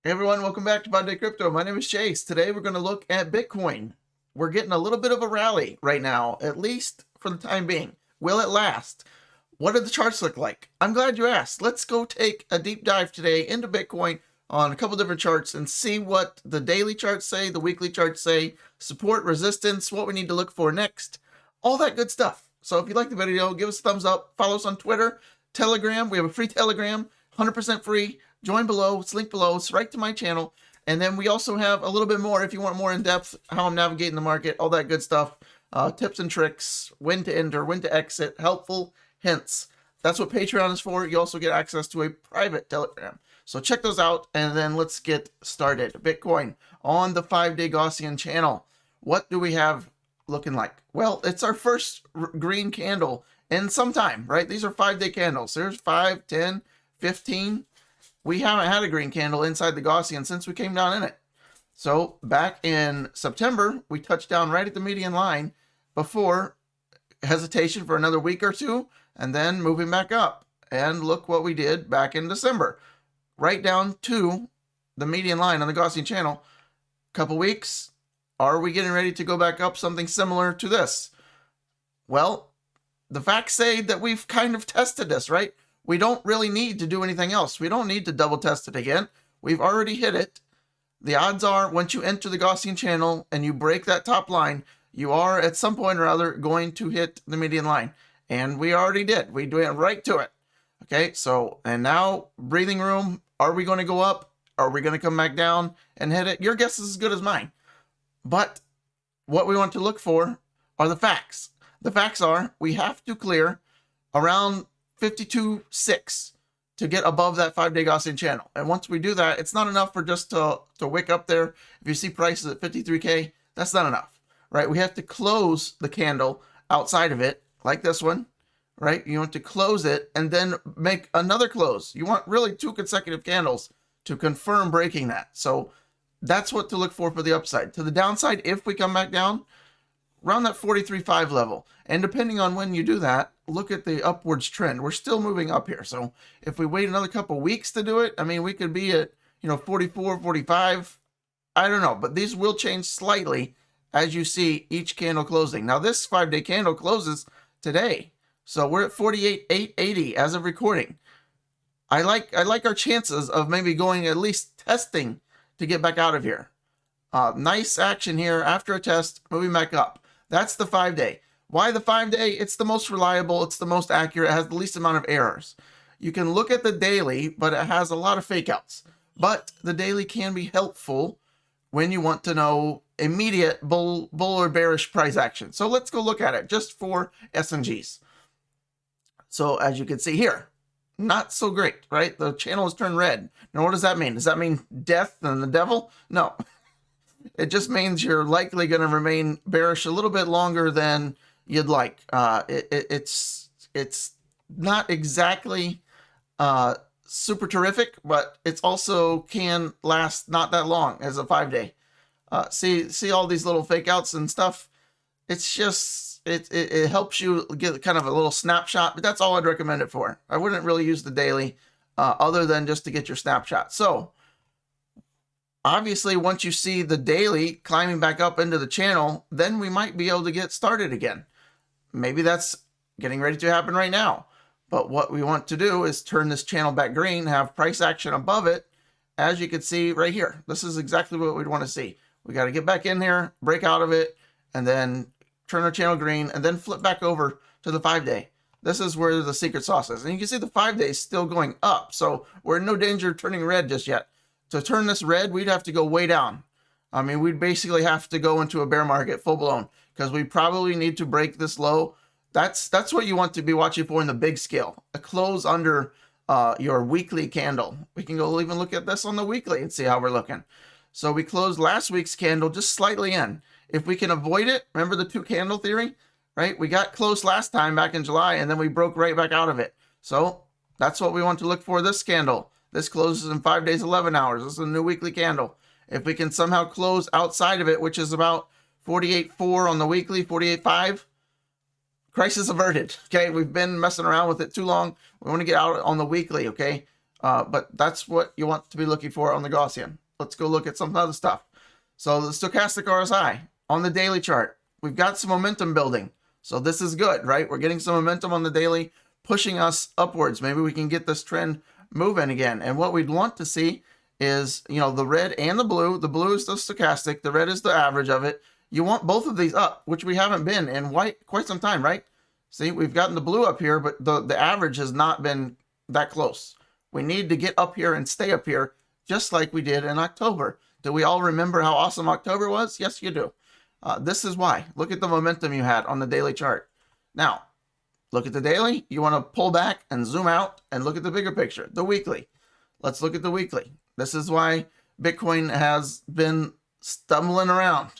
Hey everyone, welcome back to Day Crypto. My name is Chase. Today we're going to look at Bitcoin. We're getting a little bit of a rally right now, at least for the time being. Will it last? What do the charts look like? I'm glad you asked. Let's go take a deep dive today into Bitcoin on a couple different charts and see what the daily charts say, the weekly charts say, support, resistance, what we need to look for next, all that good stuff. So if you like the video, give us a thumbs up, follow us on Twitter, Telegram. We have a free Telegram, 100% free. Join below, it's linked below, it's right to my channel. And then we also have a little bit more if you want more in depth, how I'm navigating the market, all that good stuff. Tips and tricks, when to enter, when to exit, helpful hints. That's what Patreon is for. You also get access to a private Telegram. So check those out, and then let's get started. Bitcoin on the 5-day Gaussian channel. What do we have looking like? Well, it's our first green candle in some time, right? These are 5-day candles. There's 5, 10, 15. We haven't had a green candle inside the Gaussian since we came down in it. So back in September, we touched down right at the median line before hesitation for another week or two, and then moving back up. And look what we did back in December, right down to the median line on the Gaussian channel. Couple weeks, are we getting ready to go back up something similar to this? Well, the facts say that we've kind of tested this, right? We don't really need to do anything else. We don't need to double test it again. We've already hit it. The odds are once you enter the Gaussian channel and you break that top line, you are at some point or other going to hit the median line. And we already did. We went right to it. Okay, so, and now breathing room. Are we going to go up? Are we going to come back down and hit it? Your guess is as good as mine. But what we want to look for are the facts. The facts are we have to clear around 52.6 to get above that 5-day Gaussian channel. And once we do that, it's not enough for just to wick up there. If you see prices at 53K, that's not enough, right? We have to close the candle outside of it, like this one, right? You want to close it and then make another close. You want really 2 consecutive candles to confirm breaking that. So that's what to look for the upside. To the downside, if we come back down, around that 43.5 level. And depending on when you do that, look at the upwards trend. We're still moving up here. So if we wait another couple weeks to do it, I mean, we could be at, 44, 45. I don't know, but these will change slightly as you see each candle closing. Now this 5-day candle closes today. So we're at 48,880 as of recording. I like our chances of maybe going at least testing to get back out of here. Nice action here after a test, moving back up. That's the 5-day. Why the 5-day? It's the most reliable. It's the most accurate. It has the least amount of errors. You can look at the daily, but it has a lot of fake outs. But the daily can be helpful when you want to know immediate bull or bearish price action. So let's go look at it just for S&Gs. So as you can see here, not so great, right? The channel has turned red. Now what does that mean? Does that mean death and the devil? No. It just means you're likely going to remain bearish a little bit longer than you'd like. It's not exactly super terrific, but it's also can last not that long as a 5-day. See all these little fake outs and stuff. It's just it helps you get kind of a little snapshot, but that's all I'd recommend it for. I wouldn't really use the daily other than just to get your snapshot. So obviously, once you see the daily climbing back up into the channel, then we might be able to get started again. Maybe that's getting ready to happen right now. But what we want to do is turn this channel back green, have price action above it, as you can see right here. This is exactly what we'd want to see. We got to get back in here, break out of it, and then turn our channel green, and then flip back over to the 5-day. This is where the secret sauce is. And you can see the 5-day is still going up, so we're in no danger of turning red just yet. To turn this red, we'd have to go way down. I mean, we'd basically have to go into a bear market full blown because we probably need to break this low. That's what you want to be watching for in the big scale. A close under your weekly candle. We can go even look at this on the weekly and see how we're looking. So we closed last week's candle just slightly in. If we can avoid it, remember the 2 candle theory, right? We got close last time back in July and then we broke right back out of it. So that's what we want to look for this candle. This closes in 5 days, 11 hours. This is a new weekly candle. If we can somehow close outside of it, which is about 48.4 on the weekly, 48.5, crisis averted. Okay, we've been messing around with it too long. We want to get out on the weekly, okay? But that's what you want to be looking for on the Gaussian. Let's go look at some other stuff. So the stochastic RSI on the daily chart, we've got some momentum building. So this is good, right? We're getting some momentum on the daily, pushing us upwards. Maybe we can get this trend moving again. And what we'd want to see is, the red and the blue. The blue is the stochastic. The red is the average of it. You want both of these up, which we haven't been in quite some time, right? See, we've gotten the blue up here, but the average has not been that close. We need to get up here and stay up here, just like we did in October. Do we all remember how awesome October was? Yes, you do. This is why. Look at the momentum you had on the daily chart. Now, look at the daily. You want to pull back and zoom out and look at the bigger picture, the weekly. Let's look at the weekly. This is why Bitcoin has been stumbling around,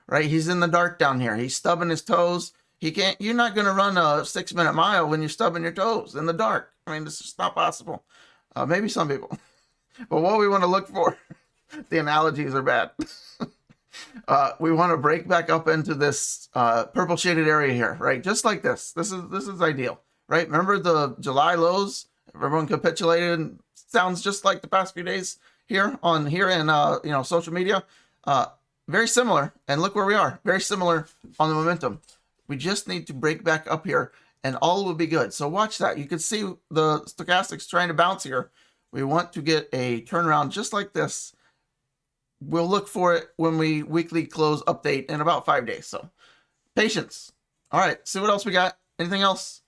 right? He's in the dark down here. He's stubbing his toes. You're not going to run a 6-minute mile when you're stubbing your toes in the dark. I mean, this is not possible. Maybe some people. But what we want to look for, the analogies are bad. We want to break back up into this purple shaded area here, right? Just like this. This is ideal, right? Remember the July lows? Everyone capitulated. Sounds just like the past few days here in social media. Very similar. And look where we are. Very similar on the momentum. We just need to break back up here and all will be good. So watch that. You can see the stochastics trying to bounce here. We want to get a turnaround just like this. We'll look for it when we weekly close update in about 5 days. So patience. All right. See what else we got. Anything else?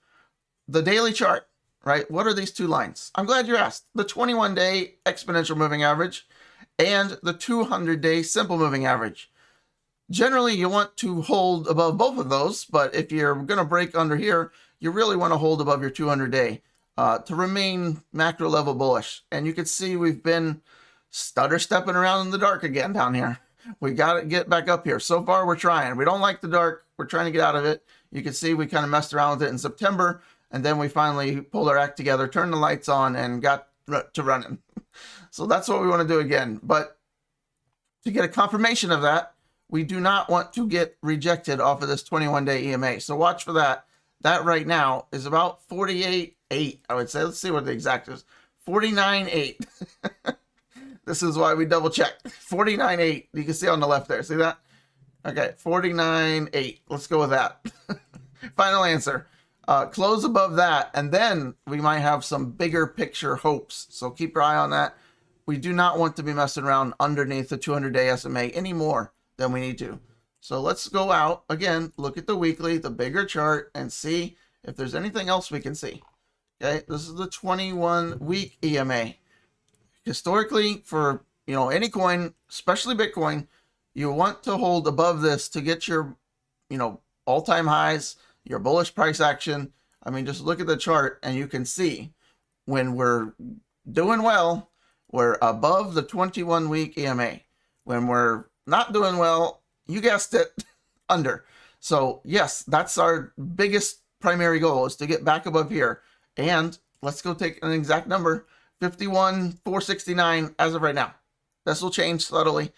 The daily chart, right? What are these two lines? I'm glad you asked. The 21-day exponential moving average and the 200-day simple moving average. Generally, you want to hold above both of those, but if you're going to break under here, you really want to hold above your 200-day to remain macro level bullish. And you can see we've been stutter stepping around in the dark again down here. We got to get back up here. So far, we're trying. We don't like the dark. We're trying to get out of it. You can see we kind of messed around with it in September, and then we finally pulled our act together, turned the lights on, and got to running. So that's what we want to do again. But to get a confirmation of that, we do not want to get rejected off of this 21-day EMA. So watch for that. That right now is about 48.8, I would say. Let's see what the exact is. 49.8. This is why we double check. 49.8. You can see on the left there. See that? Okay, 49.8. Let's go with that. Final answer. Close above that, and then we might have some bigger picture hopes. So keep your eye on that. We do not want to be messing around underneath the 200-day SMA anymore than we need to. So let's go out again, look at the weekly, the bigger chart, and see if there's anything else we can see. Okay, this is the 21-week EMA. Historically, for any coin, especially Bitcoin, you want to hold above this to get your all-time highs, your bullish price action. I mean, just look at the chart and you can see when we're doing well, we're above the 21-week EMA. When we're not doing well, you guessed it, under. So yes, that's our biggest primary goal, is to get back above here. And let's go take an exact number, 51,469 as of right now. This will change subtly,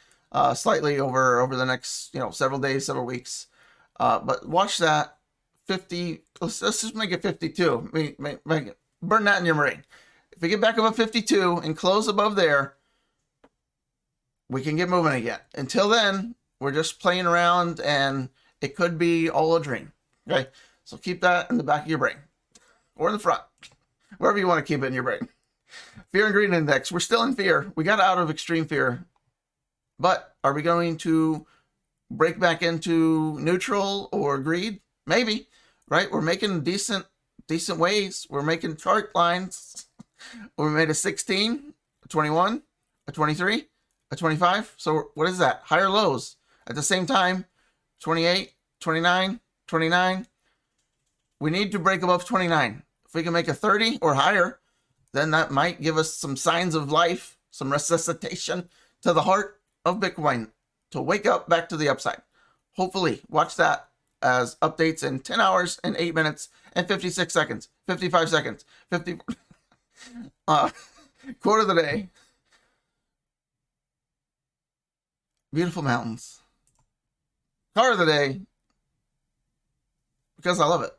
slightly over the next several days, several weeks. But watch that. 50. Let's just make it 52. Make it, burn that in your brain. If we get back above 52 and close above there, we can get moving again. Until then, we're just playing around, and it could be all a dream. Okay, so keep that in the back of your brain, or in the front, wherever you want to keep it in your brain. Fear and greed index. We're still in fear. We got out of extreme fear, but are we going to break back into neutral or greed? Maybe, right? We're making decent ways. We're making chart lines. We made a 16, a 21, a 23. A 25. So what is that? Higher lows. At the same time, 28, 29, 29. We need to break above 29. If we can make a 30 or higher, then that might give us some signs of life, some resuscitation to the heart of Bitcoin to wake up back to the upside. Hopefully, watch that as updates in 10 hours and 8 minutes and 56 seconds, 55 seconds, 50. Quote of the day. Beautiful mountains. Car of the day, because I love it.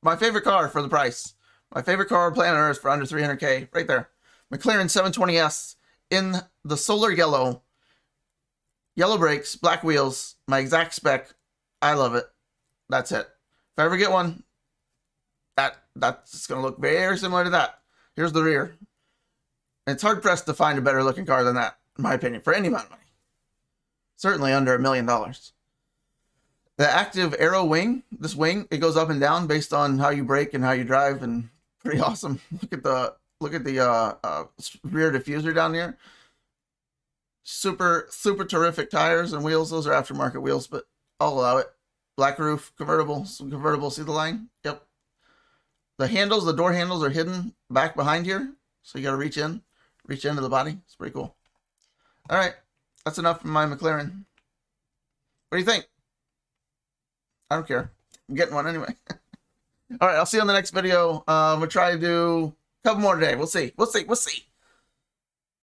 My favorite car for the price. My favorite car on planet Earth for under 300K, right there. McLaren 720S in the solar yellow. Yellow brakes, black wheels, my exact spec. I love it. That's it. If I ever get one, that's going to look very similar to that. Here's the rear. It's hard pressed to find a better looking car than that, in my opinion, for any amount of money. Certainly under $1 million. The active aero wing, this wing, it goes up and down based on how you brake and how you drive, and pretty awesome. Look at the rear diffuser down here. Super terrific tires and wheels. Those are aftermarket wheels, but I'll allow it. Black roof, convertible, some convertible. See the line? Yep. The handles, the door handles are hidden back behind here, so you got to reach into the body. It's pretty cool. All right, that's enough for my McLaren. What do you think? I don't care. I'm getting one anyway. All right, I'll see you on the next video. We'll try to do a couple more today. We'll see.